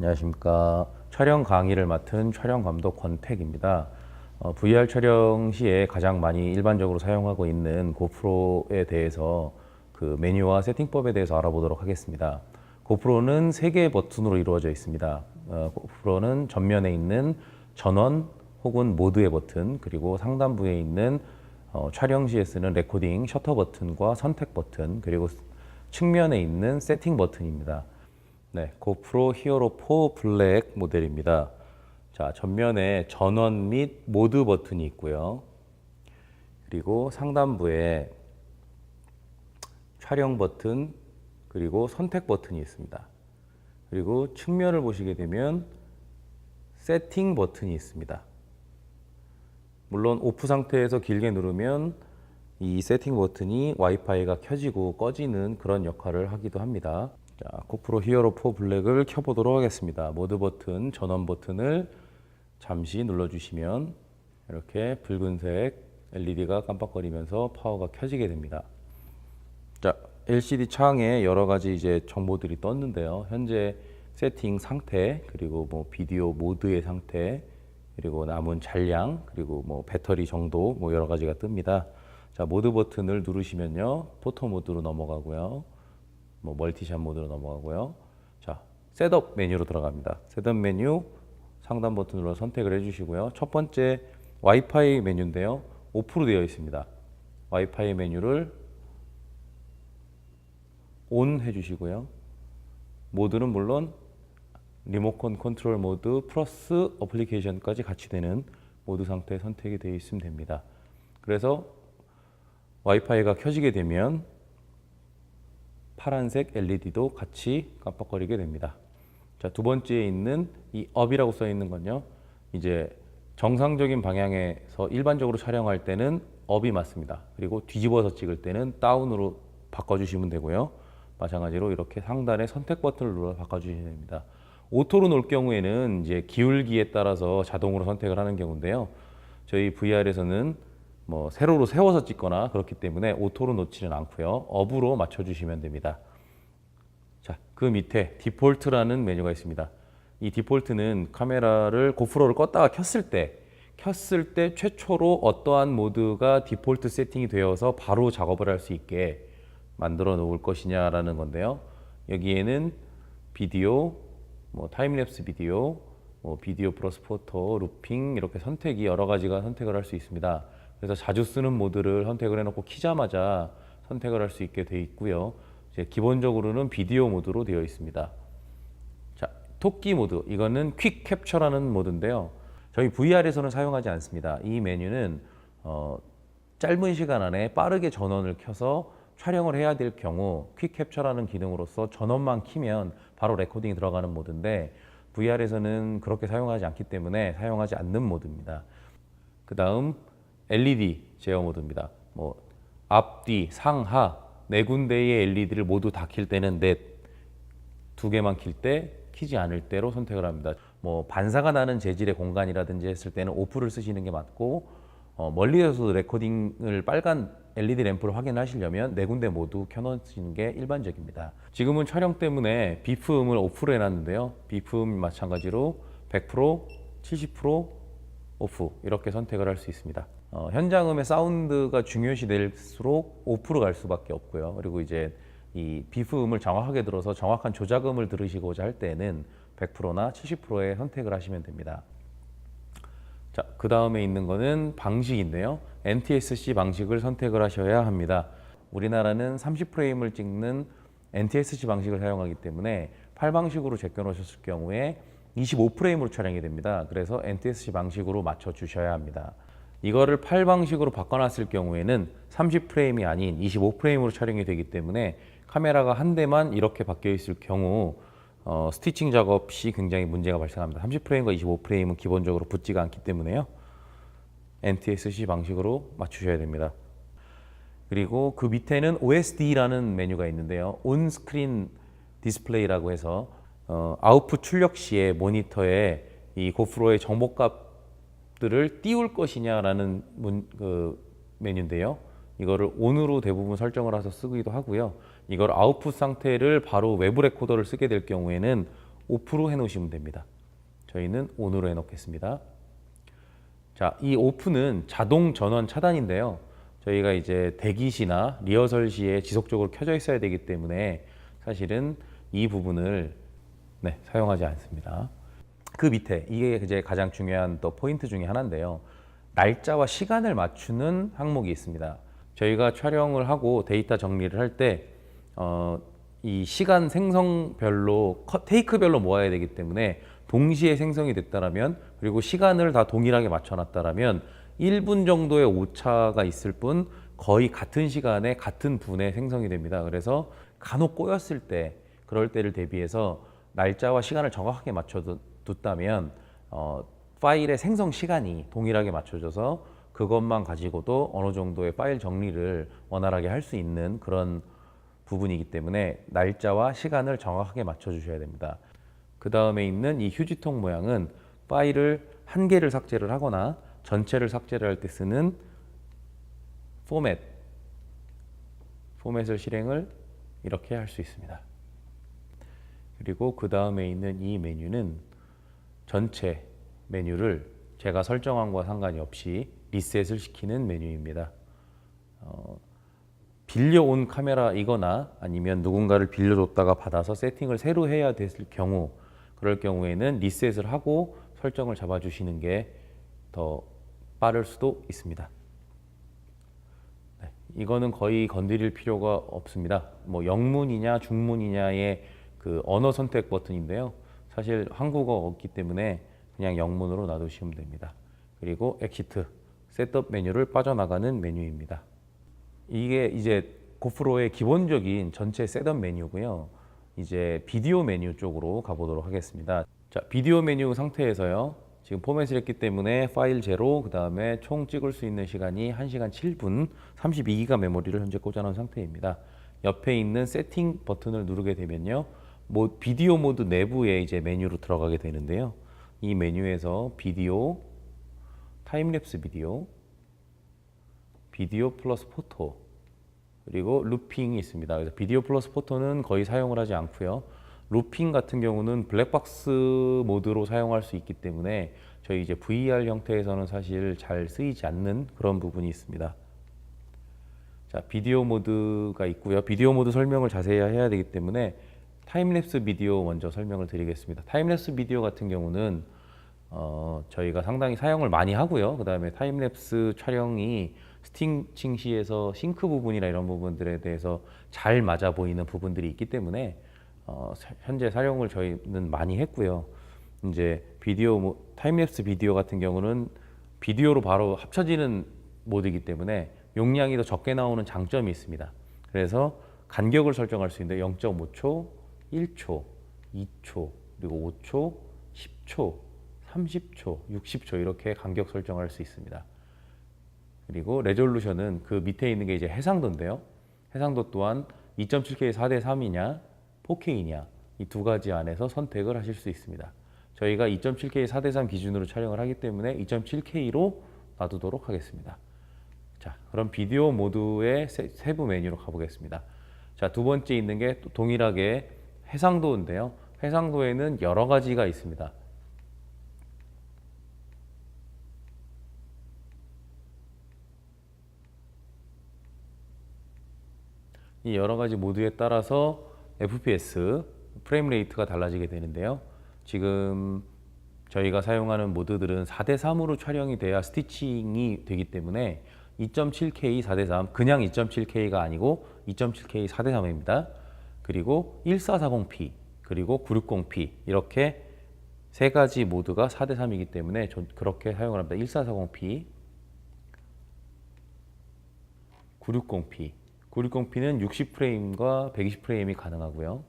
안녕하십니까. 촬영 강의를 맡은 촬영 감독 권택입니다. VR 촬영 시에 가장 많이 일반적으로 사용하고 있는 고프로에 대해서 그 메뉴와 세팅법에 대해서 알아보도록 하겠습니다. 고프로는 3개의 버튼으로 이루어져 있습니다. 고프로는 전면에 있는 전원 혹은 모드의 버튼, 그리고 상단부에 있는 촬영 시에 쓰는 레코딩 셔터 버튼과 선택 버튼, 그리고 측면에 있는 세팅 버튼입니다. 네, 고프로 히어로 4 블랙 모델입니다. 자, 전면에 전원 및 모드 버튼이 있고요. 그리고 상단부에 촬영 버튼, 그리고 선택 버튼이 있습니다. 그리고 측면을 보시게 되면 세팅 버튼이 있습니다. 물론 오프 상태에서 길게 누르면 이 세팅 버튼이 와이파이가 켜지고 꺼지는 그런 역할을 하기도 합니다. 자, 고프로 히어로 4 블랙을 켜보도록 하겠습니다. 모드 버튼, 전원 버튼을 잠시 눌러주시면 이렇게 붉은색 LED가 깜빡거리면서 파워가 켜지게 됩니다. 자, LCD 창에 여러 가지 이제 정보들이 떴는데요. 현재 세팅 상태, 그리고 뭐 비디오 모드의 상태, 그리고 남은 잔량, 그리고 뭐 배터리 정도, 뭐 여러 가지가 뜹니다. 자, 모드 버튼을 누르시면요, 포토 모드로 넘어가고요. 뭐 멀티샷 모드로 넘어가고요. 자, 셋업 메뉴로 들어갑니다. 셋업 메뉴 상단 버튼으로 선택을 해주시고요. 첫 번째 와이파이 메뉴인데요. 오프로 되어 있습니다. 와이파이 메뉴를 온 해주시고요. 모드는 물론 리모컨 컨트롤 모드 플러스 어플리케이션까지 같이 되는 모드 상태에 선택이 되어 있으면 됩니다. 그래서 와이파이가 켜지게 되면 파란색 LED도 같이 깜빡거리게 됩니다. 자, 두 번째에 있는 이 업이라고 써 있는 건요, 이제 정상적인 방향에서 일반적으로 촬영할 때는 업이 맞습니다. 그리고 뒤집어서 찍을 때는 다운으로 바꿔주시면 되고요. 마찬가지로 이렇게 상단에 선택 버튼을 눌러 바꿔주시면 됩니다. 오토로 놓을 경우에는 이제 기울기에 따라서 자동으로 선택을 하는 경우인데요. 저희 VR에서는 뭐 세로로 세워서 찍거나 그렇기 때문에 오토로 놓지는 않고요. 업으로 맞춰주시면 됩니다. 자, 그 밑에 디폴트라는 메뉴가 있습니다. 이 디폴트는 카메라를 고프로를 껐다가 켰을 때 최초로 어떠한 모드가 디폴트 세팅이 되어서 바로 작업을 할 수 있게 만들어 놓을 것이냐라는 건데요. 여기에는 비디오, 뭐 타임랩스 비디오, 뭐 비디오 플러스 포토, 루핑 이렇게 선택이 여러 가지가 선택을 할 수 있습니다. 그래서 자주 쓰는 모드를 선택을 해놓고 키자마자 선택을 할 수 있게 되어 있고요. 이제 기본적으로는 비디오 모드로 되어 있습니다. 자, 토끼 모드, 이거는 퀵 캡처라는 모드인데요. 저희 VR에서는 사용하지 않습니다. 이 메뉴는 짧은 시간 안에 빠르게 전원을 켜서 촬영을 해야 될 경우 퀵 캡처라는 기능으로서 전원만 키면 바로 레코딩이 들어가는 모드인데 VR에서는 그렇게 사용하지 않기 때문에 사용하지 않는 모드입니다. 그 다음 LED 제어 모드입니다. 뭐 앞뒤, 상하 네 군데의 LED를 모두 다 킬 때는 넷, 두 개만 킬 때, 키지 않을 때로 선택을 합니다. 뭐 반사가 나는 재질의 공간이라든지 했을 때는 오프를 쓰시는 게 맞고, 멀리에서 레코딩을 빨간 LED 램프를 확인하시려면 네 군데 모두 켜놓으시는 게 일반적입니다. 지금은 촬영 때문에 비프음을 오프로 해놨는데요. 비프음 마찬가지로 100%, 70% 오프 이렇게 선택을 할 수 있습니다. 현장음의 사운드가 중요시 될수록 오프로 갈 수밖에 없고요. 그리고 이제 이 비프음을 정확하게 들어서 정확한 조작음을 들으시고자 할 때는 100%나 70%의 선택을 하시면 됩니다. 자, 그 다음에 있는 거는 방식인데요. NTSC 방식을 선택을 하셔야 합니다. 우리나라는 30프레임을 찍는 NTSC 방식을 사용하기 때문에 8방식으로 제껴놓으셨을 경우에 25프레임으로 촬영이 됩니다. 그래서 NTSC 방식으로 맞춰 주셔야 합니다. 이거를 8방식으로 바꿔놨을 경우에는 30프레임이 아닌 25프레임으로 촬영이 되기 때문에 카메라가 한 대만 이렇게 바뀌어 있을 경우 스티칭 작업 시 굉장히 문제가 발생합니다. 30프레임과 25프레임은 기본적으로 붙지가 않기 때문에요. NTSC 방식으로 맞추셔야 됩니다. 그리고 그 밑에는 OSD라는 메뉴가 있는데요. 온스크린 디스플레이라고 해서 아웃풋 출력 시에 모니터에 이 고프로의 정보값들을 띄울 것이냐라는 메뉴인데요. 이거를 ON으로 대부분 설정을 해서 쓰기도 하고요. 이걸 아웃풋 상태를 바로 외부 레코더를 쓰게 될 경우에는 오프로 해놓으시면 됩니다. 저희는 ON으로 해놓겠습니다. 자, 이 오프는 자동 전원 차단인데요. 저희가 이제 대기 시나 리허설 시에 지속적으로 켜져 있어야 되기 때문에 사실은 이 부분을 사용하지 않습니다. 그 밑에 이게 이제 가장 중요한 또 포인트 중에 하나인데요. 날짜와 시간을 맞추는 항목이 있습니다. 저희가 촬영을 하고 데이터 정리를 할 때 이 시간 생성별로 테이크별로 모아야 되기 때문에 동시에 생성이 됐다라면, 그리고 시간을 다 동일하게 맞춰놨다라면 1분 정도의 오차가 있을 뿐 거의 같은 시간에 같은 분에 생성이 됩니다. 그래서 간혹 꼬였을 때, 그럴 때를 대비해서 날짜와 시간을 정확하게 맞춰뒀다면 파일의 생성 시간이 동일하게 맞춰져서 그것만 가지고도 어느 정도의 파일 정리를 원활하게 할 수 있는 그런 부분이기 때문에 날짜와 시간을 정확하게 맞춰주셔야 됩니다. 그 다음에 있는 이 휴지통 모양은 파일을 한 개를 삭제를 하거나 전체를 삭제를 할 때 쓰는 포맷을 실행을 이렇게 할 수 있습니다. 그리고 그 다음에 있는 이 메뉴는 전체 메뉴를 제가 설정한 것과 상관이 없이 리셋을 시키는 메뉴입니다. 빌려온 카메라이거나 아니면 누군가를 빌려줬다가 받아서 세팅을 새로 해야 됐을 경우, 그럴 경우에는 리셋을 하고 설정을 잡아주시는 게 더 빠를 수도 있습니다. 이거는 거의 건드릴 필요가 없습니다. 뭐 영문이냐 중문이냐의 그 언어 선택 버튼인데요. 사실 한국어였기 때문에 그냥 영문으로 놔두시면 됩니다. 그리고 엑시트, 셋업 메뉴를 빠져나가는 메뉴입니다. 이게 이제 고프로의 기본적인 전체 셋업 메뉴고요. 이제 비디오 메뉴 쪽으로 가보도록 하겠습니다. 자, 비디오 메뉴 상태에서요. 지금 포맷을 했기 때문에 파일 제로, 그 다음에 총 찍을 수 있는 시간이 1시간 7분, 32기가 메모리를 현재 꽂아놓은 상태입니다. 옆에 있는 세팅 버튼을 누르게 되면요. 비디오 모드 내부에 이제 메뉴로 들어가게 되는데요. 이 메뉴에서 비디오, 타임랩스 비디오, 비디오 플러스 포토, 그리고 루핑이 있습니다. 그래서 비디오 플러스 포토는 거의 사용을 하지 않고요. 루핑 같은 경우는 블랙박스 모드로 사용할 수 있기 때문에 저희 이제 VR 형태에서는 사실 잘 쓰이지 않는 그런 부분이 있습니다. 자, 비디오 모드가 있고요. 비디오 모드 설명을 자세히 해야 되기 때문에 타임랩스 비디오 먼저 설명을 드리겠습니다. 타임랩스 비디오 같은 경우는 저희가 상당히 사용을 많이 하고요. 그 다음에 타임랩스 촬영이 스티칭 시에서 싱크 부분이나 이런 부분들에 대해서 잘 맞아 보이는 부분들이 있기 때문에 현재 사용을 저희는 많이 했고요. 이제 타임랩스 비디오 같은 경우는 비디오로 바로 합쳐지는 모드이기 때문에 용량이 더 적게 나오는 장점이 있습니다. 그래서 간격을 설정할 수 있는데 0.5초, 1초, 2초, 그리고 5초, 10초, 30초, 60초 이렇게 간격 설정할 수 있습니다. 그리고 레졸루션은 그 밑에 있는 게 이제 해상도인데요. 해상도 또한 2.7K 4:3이냐 4K냐 이 두 가지 안에서 선택을 하실 수 있습니다. 저희가 2.7K 4:3 기준으로 촬영을 하기 때문에 2.7K로 놔두도록 하겠습니다. 자, 그럼 비디오 모드의 세부 메뉴로 가보겠습니다. 자, 두 번째 있는 게 또 동일하게 해상도인데요. 해상도에는 여러 가지가 있습니다. 이 여러 가지 모드에 따라서 FPS, 프레임 레이트가 달라지게 되는데요. 지금 저희가 사용하는 모드들은 4:3으로 촬영이 돼야 스티칭이 되기 때문에 2.7K 4:3, 그냥 2.7K가 아니고 2.7K 4:3입니다. 그리고 1440p, 그리고 960p 이렇게 세 가지 모드가 4:3이기 때문에 그렇게 사용을 합니다. 1440p, 960p, 960p는 60프레임과 120프레임이 가능하고요.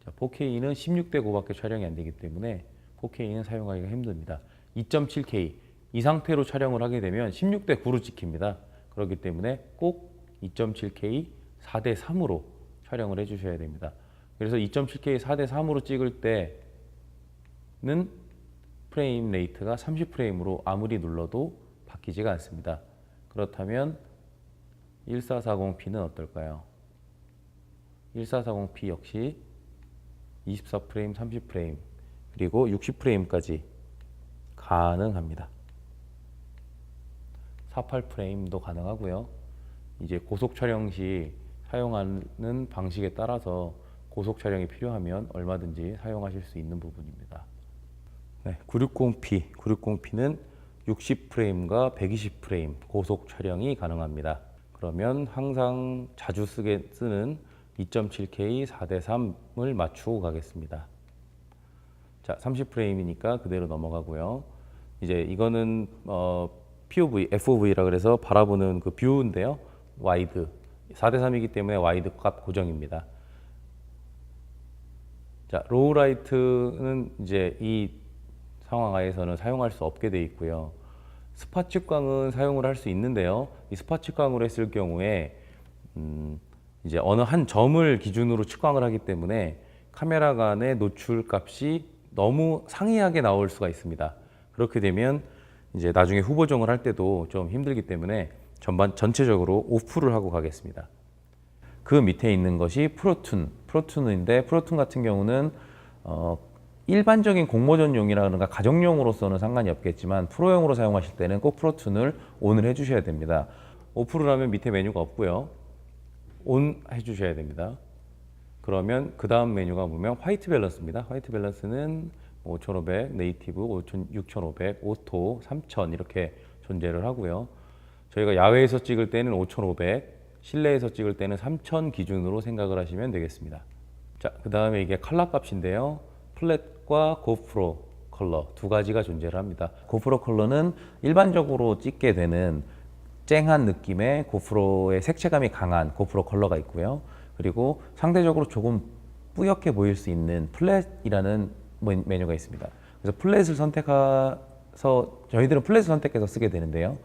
자, 4K는 16:9밖에 촬영이 안 되기 때문에 4K는 사용하기가 힘듭니다. 2.7K 이 상태로 촬영을 하게 되면 16:9로 찍힙니다. 그렇기 때문에 꼭 2.7K 4:3으로 촬영을 해주셔야 됩니다. 그래서 2.7K 4:3으로 찍을 때는 프레임 레이트가 30프레임으로 아무리 눌러도 바뀌지가 않습니다. 그렇다면 1440p는 어떨까요? 1440p 역시 24프레임, 30프레임, 그리고 60프레임까지 가능합니다. 48프레임도 가능하고요. 이제 고속 촬영 시 사용하는 방식에 따라서 고속 촬영이 필요하면 얼마든지 사용하실 수 있는 부분입니다. 네, 960p, 960p는 60프레임과 120프레임 고속 촬영이 가능합니다. 그러면 항상 자주 쓰는 2.7K 4:3을 맞추고 가겠습니다. 자, 30프레임이니까 그대로 넘어가고요. 이제 이거는 POV, FOV라 그래서 바라보는 그 뷰인데요. 와이드 4:3이기 때문에 와이드 값 고정입니다. 자, 로우 라이트는 이제 이 상황 하에서는 사용할 수 없게 되어 있고요. 스팟 측광은 사용을 할 수 있는데요. 이 스팟 측광으로 했을 경우에 이제 어느 한 점을 기준으로 측광을 하기 때문에 카메라 간의 노출 값이 너무 상이하게 나올 수가 있습니다. 그렇게 되면 이제 나중에 후보정을 할 때도 좀 힘들기 때문에 전체적으로 오프를 하고 가겠습니다. 그 밑에 있는 것이 프로툰인데 프로툰 같은 경우는 일반적인 공모전용이라든가 가정용으로서는 상관이 없겠지만 프로용으로 사용하실 때는 꼭 프로툰을 ON을 해주셔야 됩니다. 오프를 하면 밑에 메뉴가 없고요. ON 해주셔야 됩니다. 그러면 그 다음 메뉴가 보면 화이트 밸런스입니다. 화이트 밸런스는 5500, 네이티브, 6500, 오토, 3000 이렇게 존재를 하고요. 저희가 야외에서 찍을 때는 5500, 실내에서 찍을 때는 3000 기준으로 생각을 하시면 되겠습니다. 자, 그 다음에 이게 컬러 값인데요. 플랫과 고프로 컬러 두 가지가 존재를 합니다. 고프로 컬러는 일반적으로 찍게 되는 쨍한 느낌의 고프로의 색채감이 강한 고프로 컬러가 있고요. 그리고 상대적으로 조금 뿌옇게 보일 수 있는 플랫이라는 메뉴가 있습니다. 그래서 플랫을 선택해서 저희들은 플랫을 선택해서 쓰게 되는데요.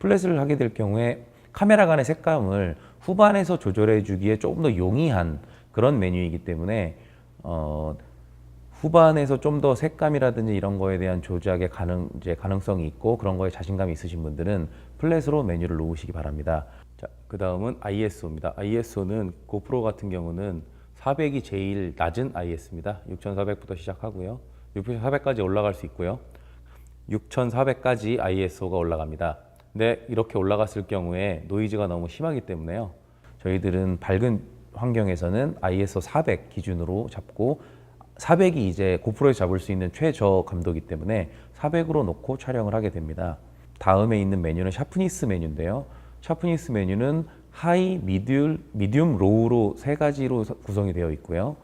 플랫을 하게 될 경우에 카메라 간의 색감을 후반에서 조절해 주기에 조금 더 용이한 그런 메뉴이기 때문에 후반에서 좀 더 색감이라든지 이런 거에 대한 조작의 가능성이 있고 그런 거에 자신감이 있으신 분들은 플랫으로 메뉴를 놓으시기 바랍니다. 자, 그 다음은 ISO입니다. ISO는 고프로 같은 경우는 400이 제일 낮은 IS입니다. 6400부터 시작하고요. 6400까지 올라갈 수 있고요. 6400까지 ISO가 올라갑니다. 근데 이렇게 올라갔을 경우에 노이즈가 너무 심하기 때문에요. 저희들은 밝은 환경에서는 ISO 400 기준으로 잡고 400이 이제 고프로에서 잡을 수 있는 최저 감도이기 때문에 400으로 놓고 촬영을 하게 됩니다. 다음에 있는 메뉴는 샤프니스 메뉴인데요. 샤프니스 메뉴는 하이, 미디움, 로우로 세 가지로 구성이 되어 있고요.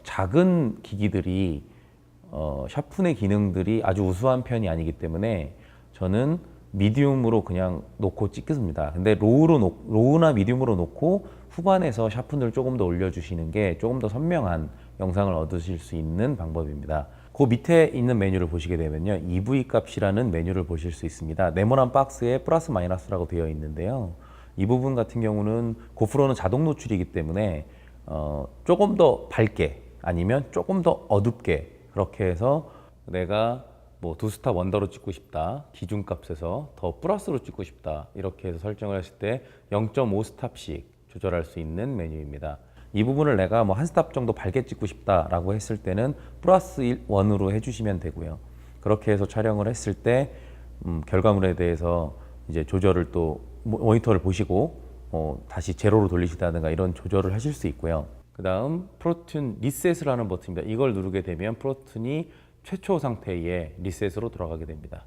작은 기기들이 샤픈의 기능들이 아주 우수한 편이 아니기 때문에 저는 미디움으로 그냥 놓고 찍습니다. 근데 로우나 미디움으로 놓고 후반에서 샤픈을 조금 더 올려주시는 게 조금 더 선명한 영상을 얻으실 수 있는 방법입니다. 그 밑에 있는 메뉴를 보시게 되면요. EV 값이라는 메뉴를 보실 수 있습니다. 네모난 박스에 플러스 마이너스라고 되어 있는데요. 이 부분 같은 경우는 고프로는 자동 노출이기 때문에 조금 더 밝게 아니면 조금 더 어둡게 그렇게 해서 내가 뭐 2스탑 원더로 찍고 싶다, 기준값에서 더 플러스로 찍고 싶다 이렇게 해서 설정을 했을 때 0.5스탑씩 조절할 수 있는 메뉴입니다. 이 부분을 내가 뭐 한 스탑 정도 밝게 찍고 싶다라고 했을 때는 플러스 1으로 해주시면 되고요. 그렇게 해서 촬영을 했을 때 결과물에 대해서 이제 조절을 또 모니터를 보시고 다시 제로로 돌리시다든가 이런 조절을 하실 수 있고요. 그 다음 프로툰 리셋을 하는 버튼입니다. 이걸 누르게 되면 프로툰이 최초 상태의 리셋으로 돌아가게 됩니다.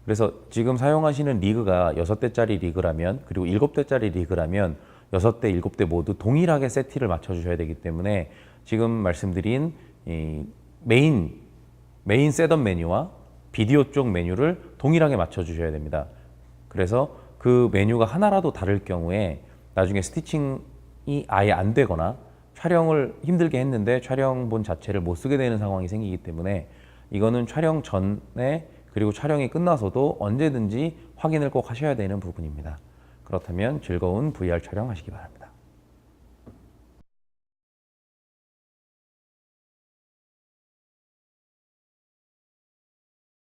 그래서 지금 사용하시는 리그가 6대짜리 리그라면 그리고 7대짜리 리그라면 6대, 7대 모두 동일하게 세팅을 맞춰주셔야 되기 때문에 지금 말씀드린 이 메인 셋업 메뉴와 비디오 쪽 메뉴를 동일하게 맞춰주셔야 됩니다. 그래서 그 메뉴가 하나라도 다를 경우에 나중에 스티칭이 아예 안 되거나 촬영을 힘들게 했는데 촬영본 자체를 못 쓰게 되는 상황이 생기기 때문에 이거는 촬영 전에 그리고 촬영이 끝나서도 언제든지 확인을 꼭 하셔야 되는 부분입니다. 그렇다면 즐거운 VR 촬영 하시기 바랍니다.